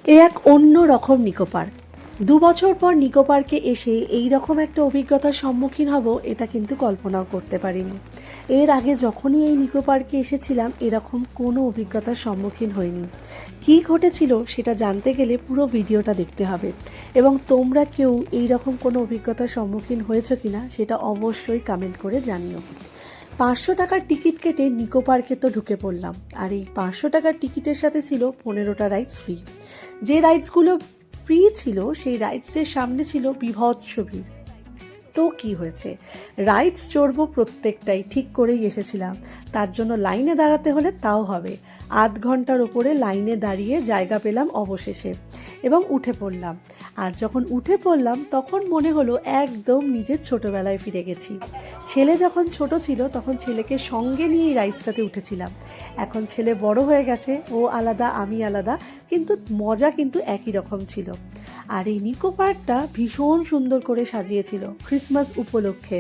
এ এক অন্য রকম নিকো পার্ক। ২ বছর পর নিকো পার্কে এসে এই রকম একটা অভিজ্ঞতার সম্মুখীন হব এটা কিন্তু কল্পনাও করতে পারিনি। এর আগে যখনই এই নিকো পার্কে এসেছিলাম এরকম কোনো অভিজ্ঞতার সম্মুখীন হইনি। কী ঘটেছিল সেটা জানতে গেলে পুরো ভিডিওটা দেখতে হবে, এবং তোমরা কেউ এই রকম কোনো অভিজ্ঞতার সম্মুখীন হয়েছো কিনা সেটা অবশ্যই কমেন্ট করে জানিও। ৫০০ টাকার টিকিট কেটে নিকো পার্কে তো ঢুকে পড়লাম, আর এই ৫০০ টাকার টিকিটের সাথে ছিল ১৫টা রাইডস ফ্রি। যে রাইডসগুলো ফ্রি ছিল সেই রাইডসের সামনে ছিল বীভৎস ভিড়। তো কি হয়েছে, রাইডস চড়বো প্রত্যেকটাই ঠিক করেই এসেছিলাম, তার জন্য লাইনে দাঁড়াতে হলে তাও হবে। আধ ঘন্টার ওপরে লাইনে দাঁড়িয়ে জায়গা পেলাম অবশেষে এবং উঠে পড়লাম। আর যখন উঠে পড়লাম তখন মনে হলো একদম নিজের ছোটোবেলায় ফিরে গেছি। ছেলে যখন ছোট ছিল তখন ছেলেকে সঙ্গে নিয়ে এই রাইডসটাতে উঠেছিলাম। এখন ছেলে বড় হয়ে গেছে, ও আলাদা আমি আলাদা, কিন্তু মজা কিন্তু একই রকম ছিল। আর এই নিকো পার্কটা ভীষণ সুন্দর করে সাজিয়েছিল ক্রিসমাস উপলক্ষে।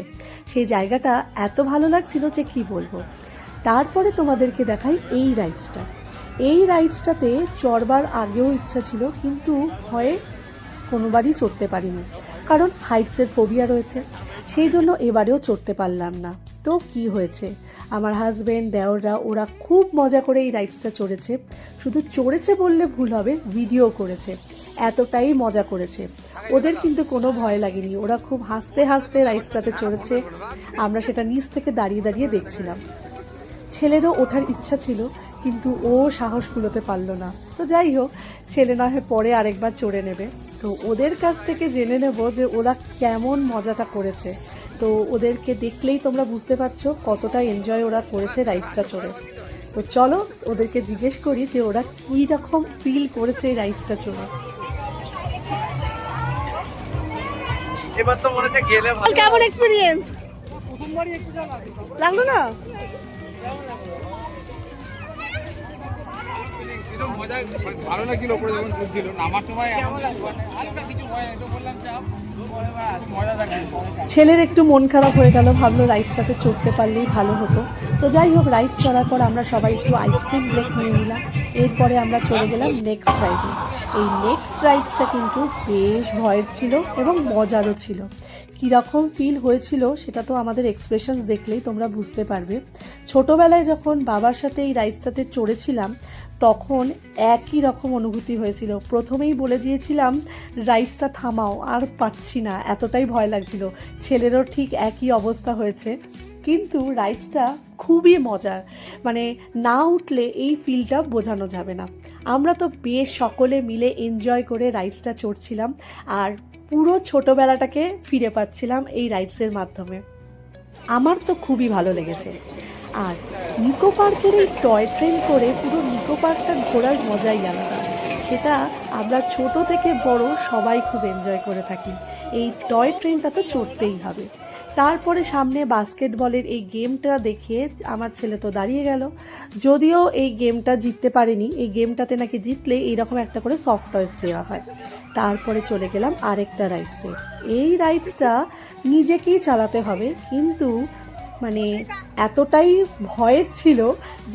সেই জায়গাটা এত ভালো লাগছিল যে কি বলবো। তারপরে তোমাদেরকে দেখাই এই রাইডসটা। এই রাইডসটাতে চড়বার আগেও ইচ্ছা ছিল, কিন্তু ভয়ে কোনোবারই চড়তে পারিনি, কারণ হাইটসের ফোবিয়া রয়েছে। সেই জন্য এবারেও চড়তে পারলাম না। তো কি হয়েছে, আমার হাজব্যান্ড দেওররা ওরা খুব মজা করে এই রাইডসটা চড়েছে। শুধু চড়েছে বললে ভুল হবে, ভিডিও করেছে। এতটাই মজা করেছে, ওদের কিন্তু কোনো ভয় লাগেনি। ওরা খুব হাসতে হাসতে রাইডসটাতে চড়েছে, আমরা সেটা নিচ থেকে দাঁড়িয়ে দাঁড়িয়ে দেখছিলাম। ছেলেরও ওঠার ইচ্ছা ছিল, কিন্তু ও সাহস কুলোতে পারলো না। তো যাই হোক, ছেলে না হয় পরে আরেকবার চড়ে নেবে। তো ওদের কাছ থেকে জেনে নেব যে ওরা কেমন মজাটা করেছে। তো ওদেরকে দেখলেই তোমরা বুঝতে পারছো কতটা এনজয় ওরা করেছে রাইডসটা চড়ে। তো চলো ওদেরকে জিজ্ঞেস করি যে ওরা কী রকম ফিল করেছে এই রাইডসটা চড়ে। এবার তো মনে হচ্ছে গেলে ভালো। কেমন এক্সপেরিয়েন্স প্রথমবারই একটু লাগলো না? মজা ভালো লাগছিল। উপরে যখন ঘুরছিল নামার সময় হালকা কিছু ভয় নাই, তো বললাম চাপ মজা থাকে। ছেলের একটু মন খারাপ হয়ে গেল, ভাবলো রাইডসটাতে চড়তে পারলেই ভালো হতো। তো যাই হোক, রাইডস চড়ার পর আমরা সবাই একটু আইসক্রিম ব্রেক নিয়ে নিলাম। এরপরে আমরা চলে গেলাম নেক্সট রাইডে। এই নেক্সট রাইডসটা কিন্তু বেশ ভয়ের ছিল এবং মজারও ছিল। কীরকম ফিল হয়েছিল সেটা তো আমাদের এক্সপ্রেশনস দেখলেই তোমরা বুঝতে পারবে। ছোটোবেলায় যখন বাবার সাথে এই রাইডসটাতে চড়েছিলাম তখন একই রকম অনুভূতি হয়েছিল। প্রথমেই বলে দিয়েছিলাম রাইডসটা থামাও, আর পারছি না, এতটাই ভয় লাগছিল। ছেলেরও ঠিক একই অবস্থা হয়েছে, কিন্তু রাইডসটা খুবই মজার, মানে না উঠলে এই ফিলটা বোঝানো যাবে না। আমরা তো বেশ সকলে মিলে এনজয় করে রাইডসটা চড়ছিলাম, আর পুরো ছোটোবেলাটাকে ফিরে পাচ্ছিলাম এই রাইডসের মাধ্যমে। আমার তো খুবই ভালো লেগেছে। আর নিকো পার্কের এই টয় ট্রেন করে পুরো নিকো পার্কটা ঘোরার মজাই আলাদা। সেটা আমরা ছোট থেকে বড় সবাই খুব এনজয় করে থাকি। এই টয় ট্রেনটা তো চড়তেই হবে। তারপরে সামনে বাস্কেটবলের এই গেমটা দেখে আমার ছেলে তো দাঁড়িয়ে গেল। যদিও এই গেমটা জিততে পারেনি, এই গেমটাতে নাকি জিতলে এইরকম একটা করে সফট টয়েস দেওয়া হয়। তারপরে চলে গেলাম আরেকটা রাইডসে। এই রাইডসটা নিজেকেই চালাতে হবে, কিন্তু মানে এতটাই ভয়ের ছিল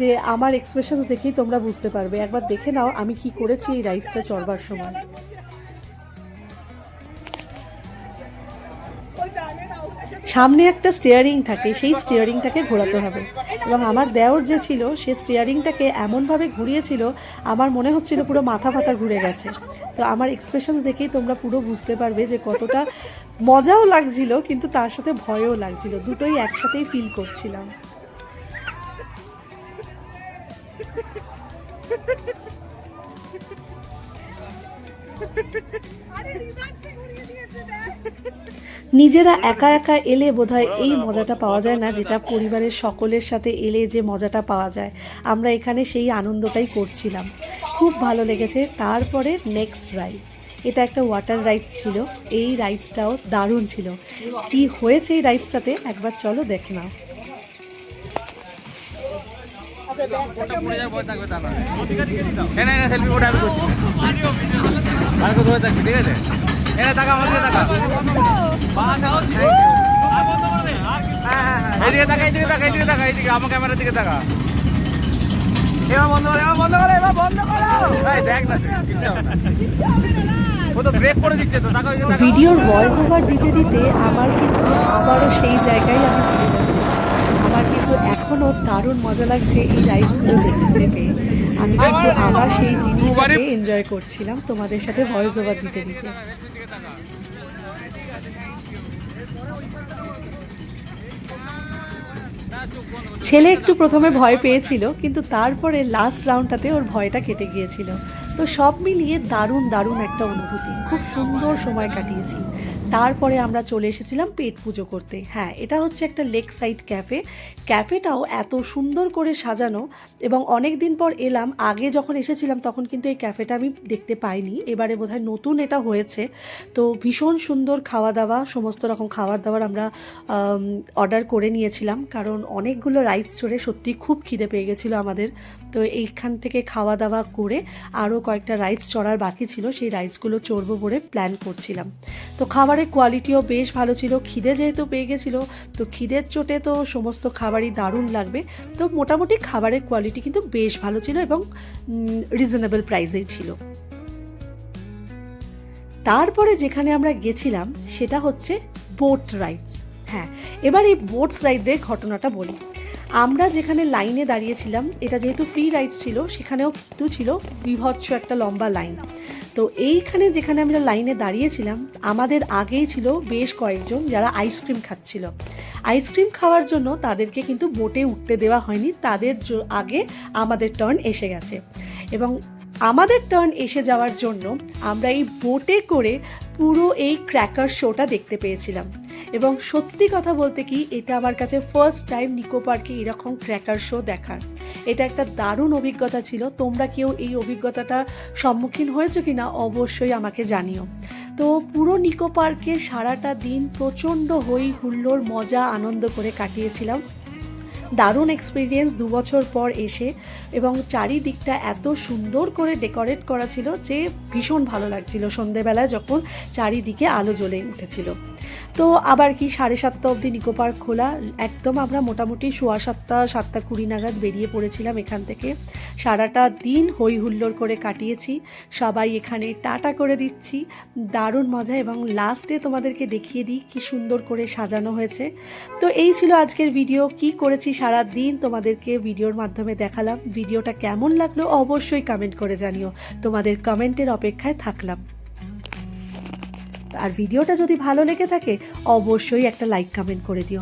যে আমার এক্সপ্রেশনস দেখেই তোমরা বুঝতে পারবে। একবার দেখে নাও আমি কি করেছি এই রাইডসটা চড়বার সময়। সামনে একটা স্টিয়ারিং থাকে, সেই স্টিয়ারিংটাকে ঘোরাতে হবে, এবং আমার দেওর যে ছিল সে স্টিয়ারিংটাকে এমনভাবে ঘুরিয়েছিল আমার মনে হচ্ছিল পুরো মাথা ফাতা ঘুরে গেছে। তো আমার এক্সপ্রেশনস দেখেই তোমরা পুরো বুঝতে পারবে যে কতটা মজাও লাগছিল, কিন্তু তার সাথে ভয়ও লাগছিল, দুটোই একসাথেই ফিল করছিলাম। নিজেরা একা একা এলে বোধহয় এই মজাটা পাওয়া যায় না, যেটা পরিবারের সকলের সাথে এলে যে মজাটা পাওয়া যায়। আমরা এখানে সেই আনন্দটাই করছিলাম, খুব ভালো লেগেছে। তারপরে নেক্সট রাইডস, এটা একটা ওয়াটার রাইড ছিল। এই রাইডসটাও দারুণ ছিল। কি হয়েছে এই রাইডসটাতে একবার চলো দেখে নাও। আমার ক্যামেরার দিকে তাকা। এবার বন্ধ করো, এবার বন্ধ করো, এবার বন্ধ করো। এই দেখ না তুই, কিনতে হবে না। ও তো ব্রেক করে দিচ্ছে তো, তাকাও, এই যে তাকাও। ভিডিওর ভয়েস ওভার দিতে দিতে আমার কিন্তু আবারও সেই জায়গায় আমি ফিরে যাচ্ছি। আমার কিন্তু এখনও দারুণ মজা লাগছে এই রাইডসগুলো দেখতে পেয়ে। আমি কিন্তু আবার সেই জিনিসটাকে এনজয় করছিলাম তোমাদের সাথে ভয়েস ওভার দিতে দিতে। ছেলে একটু প্রথমে ভয় পেয়েছিল, কিন্তু তারপরে লাস্ট রাউন্ডটাতে ওর ভয়টা কেটে গিয়েছিল। তো সব মিলিয়ে দারুণ দারুণ একটা অনুভূতি, খুব সুন্দর সময় কাটিয়েছি। তারপরে আমরা চলে এসেছিলাম পেট পুজো করতে। হ্যাঁ, এটা হচ্ছে একটা লেক সাইড ক্যাফে। ক্যাফেটাও এত সুন্দর করে সাজানো, এবং অনেক দিন পর এলাম। আগে যখন এসেছিলাম তখন কিন্তু এই ক্যাফেটা আমি দেখতে পাইনি, এবারে বোধহয় নতুন এটা হয়েছে। তো ভীষণ সুন্দর খাওয়া দাওয়া, সমস্ত রকম খাবার দাবার আমরা অর্ডার করে নিয়েছিলাম, কারণ অনেকগুলো রাইডস চড়ে সত্যি খুব খিদে পেয়ে গেছিলো আমাদের। তো এইখান থেকে খাওয়া দাওয়া করে আরও কয়েকটা রাইডস চড়ার বাকি ছিল, সেই রাইডসগুলো চড়বো বলে প্ল্যান করছিলাম। তো খাবারের কোয়ালিটিও বেশ ভালো ছিল, খিদে যেহেতু পেয়ে গেছিলো, তো খিদের চোটে তো সমস্ত খাবারই দারুণ লাগবে। তো মোটামুটি খাবারের কোয়ালিটি কিন্তু বেশ ভালো ছিল এবং রিজনেবল প্রাইসেই ছিল। তারপরে যেখানে আমরা গেছিলাম সেটা হচ্ছে বোট রাইডস। হ্যাঁ, এবার এই বোটস রাইডের ঘটনাটা বলি। আমরা যেখানে লাইনে দাঁড়িয়েছিলাম, এটা যেহেতু ফ্রি রাইড ছিল, সেখানেও কিন্তু ছিল বিভৎস একটা লম্বা লাইন। তো এইখানে যেখানে আমরা লাইনে দাঁড়িয়েছিলাম, আমাদের আগেই ছিল বেশ কয়েকজন যারা আইসক্রিম খাচ্ছিল। আইসক্রিম খাওয়ার জন্য তাদেরকে কিন্তু বোটে উঠতে দেওয়া হয়নি, তাদের আগে আমাদের টার্ন এসে গেছে। এবং আমাদের টার্ন এসে যাওয়ার জন্য আমরা এই বোটে করে পুরো এই ক্র্যাকার শোটা দেখতে পেয়েছিলাম। এবং সত্যি কথা বলতে কি, এটা আমার কাছে ফার্স্ট টাইম নিকো পার্কে এরকম ক্র্যাকার শো দেখার। এটা একটা দারুণ অভিজ্ঞতা ছিল। তোমরা কেউ এই অভিজ্ঞতাটা সম্মুখীন হয়েছো কি না অবশ্যই আমাকে জানিও। তো পুরো নিকো পার্কে সারাটা দিন প্রচণ্ড হই হুল্লোড় মজা আনন্দ করে কাটিয়েছিলাম। দারুণ এক্সপিরিয়েন্স 2 বছর পর এসে, এবং চারিদিকটা এত সুন্দর করে ডেকোরেট করা ছিল যে ভীষণ ভালো লাগছিল সন্ধেবেলায় যখন চারিদিকে আলো জ্বলে উঠেছিল। তো আবার কি 7:30 অবধি নিকো পার্ক খোলা। একদম আমরা মোটামুটি 7:15 7:20 নাগাদ বেরিয়ে পড়েছিলাম এখান থেকে। সারাটা দিন হই হুল্লোড় করে কাটিয়েছি, সবাই এখানে টাটা করে দিচ্ছি, দারুণ মজা। এবং লাস্টে তোমাদেরকে দেখিয়ে দিই কি সুন্দর করে সাজানো হয়েছে। তো এই ছিল আজকের ভিডিও। কি করেছি সারা দিন তোমাদেরকে ভিডিওর মাধ্যমে দেখালাম। ভিডিওটা কেমন লাগলো অবশ্যই কমেন্ট করে জানিও, তোমাদের কমেন্টের অপেক্ষায় থাকলাম। আর ভিডিওটা যদি ভালো লেগে থাকে অবশ্যই একটা লাইক কমেন্ট করে দিও।